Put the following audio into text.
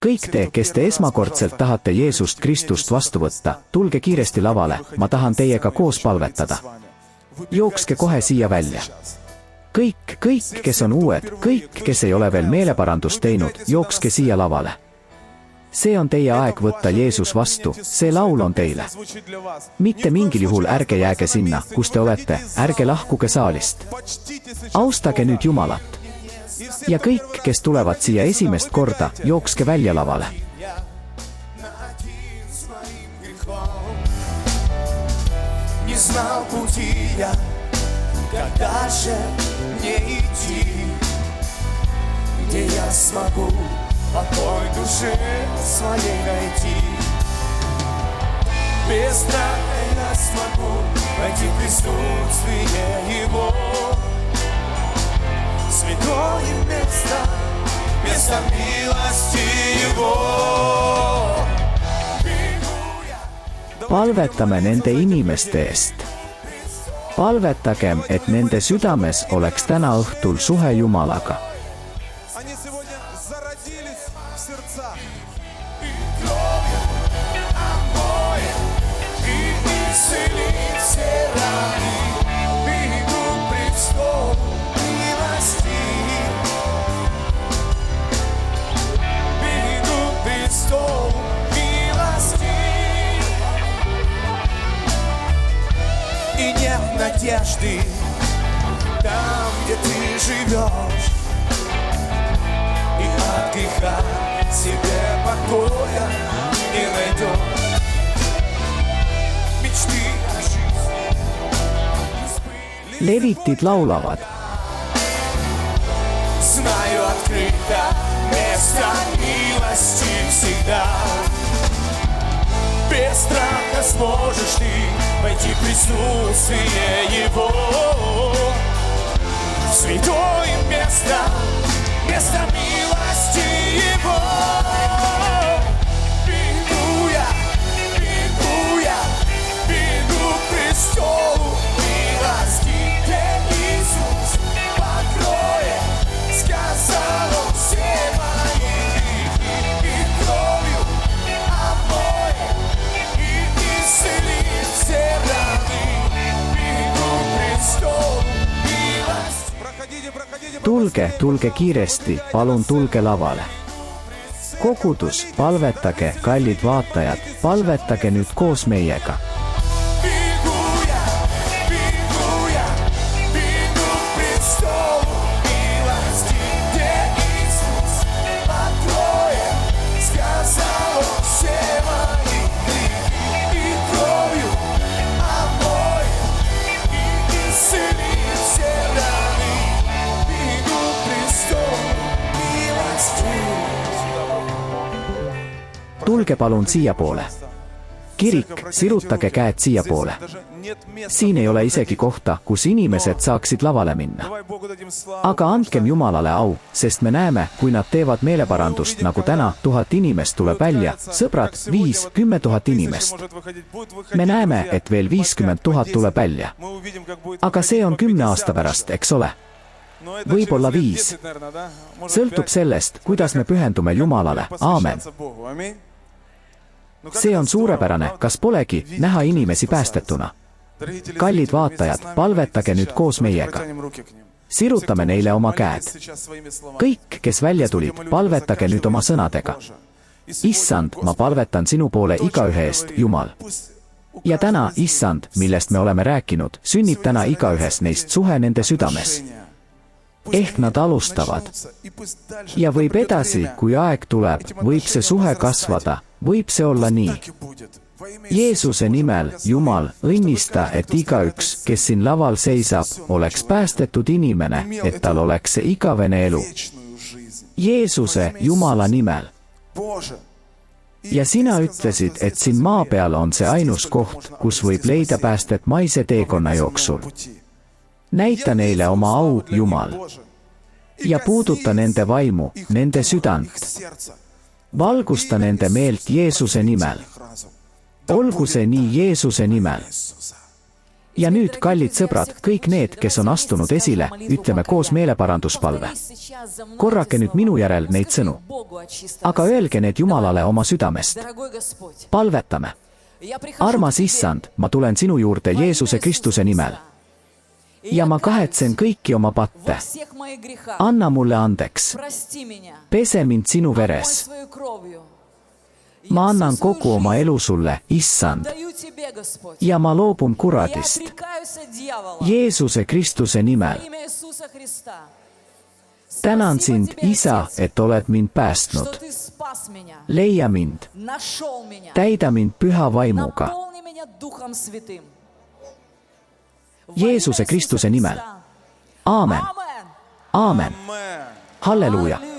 Kõik te, kes te esmakordselt tahate Jeesust Kristust vastu võtta, tulge kiiresti lavale, ma tahan teiega koos palvetada. Jookske kohe siia välja. Kõik, kes on uued, kõik, kes ei ole veel meeleparandust teinud, jookske siia lavale. See on teie aeg võtta Jeesus vastu, see laul on teile. Mitte mingil juhul ärge jääge sinna, kus te olete, ärge lahkuge saalist. Austage nüüd Jumalat. Ja kõik, kes tulevad siia esimest korda, jookske välja lavale. Не знал пути я, как дальше мне идти, где я смогу покой душе своей найти. Без страха я смогу войти в присутствие Его. Святое место, место милости Его. Palvetame nende inimeste eest. Palvetagem, et nende südames oleks täna õhtul suhe Jumalaga. И нет надежды там, где ты живешь, и от греха себе покоя не найдешь. Мечты о жизни Levitid laulavad. Знаю открыто место милости всегда. Без страха сможешь ты войти в присутствие Его. Святое место, место милости Его. Бегу я, бегу к престолу милости, где Иисус покроет, сказал Он все мои грехи и кровью омоет. Tulge kiiresti, palun tulge lavale. Kogudus, palvetage, kallid vaatajad, palvetage nüüd koos meiega. Tulge palun siia poole. Kirik, sirutage käed siia poole. Siin ei ole isegi kohta, kus inimesed saaksid lavale minna. Aga andkem Jumalale au, sest me näeme, kui nad teevad meeleparandust, nagu täna 1000 inimest tuleb välja, sõbrad, 5-10 000 inimest. Me näeme, et veel 50 000 tuleb välja. Aga see on 10 aasta pärast, eks ole? Võib-olla 5. Sõltub sellest, kuidas me pühendume Jumalale. Aamen. See on suurepärane, kas polegi, näha inimesi päästetuna. Kallid vaatajad, palvetage nüüd koos meiega. Sirutame neile oma käed. Kõik, kes välja tulid, palvetage nüüd oma sõnadega. Issand, ma palvetan sinu poole igaühe eest, Jumal. Ja täna, Issand, millest me oleme rääkinud, sünnib täna igaühes neist suhe nende südames. Ehk nad alustavad. Ja võib edasi, kui aeg tuleb, võib see suhe kasvada, võib see olla nii. Jeesuse nimel, Jumal, õnnista, et igaüks, kes siin laval seisab, oleks päästetud inimene, et tal oleks see igavene elu. Jeesuse, Jumala nimel. Ja sina ütlesid, et siin maa peal on see ainus koht, kus võib leida päästet maise teekonna jooksul. Näita neile oma au, Jumal. Ja puuduta nende vaimu, nende südant. Valgusta nende meelt Jeesuse nimel. Olgu see nii Jeesuse nimel. ja nüüd, kallid sõbrad, kõik need, kes on astunud esile, ütleme koos meeleparanduspalve. Korrake nüüd minu järel neid sõnu. Aga öelge need Jumalale oma südamest. Palvetame. Armas Issand, ma tulen sinu juurde Jeesuse Kristuse nimel. Ja ma kahetsen kõiki oma patte. Anna mulle andeks. Pese mind sinu veres. Ma annan kogu oma elu sulle, Issand. Ja ma loobun kuradist. Jeesuse Kristuse nimel. Tänan sind, Isa, et oled mind päästnud. Leia mind. Täida mind püha vaimuga. Jeesuse Kristuse nimel. Aamen. Aamen. Halleluuja.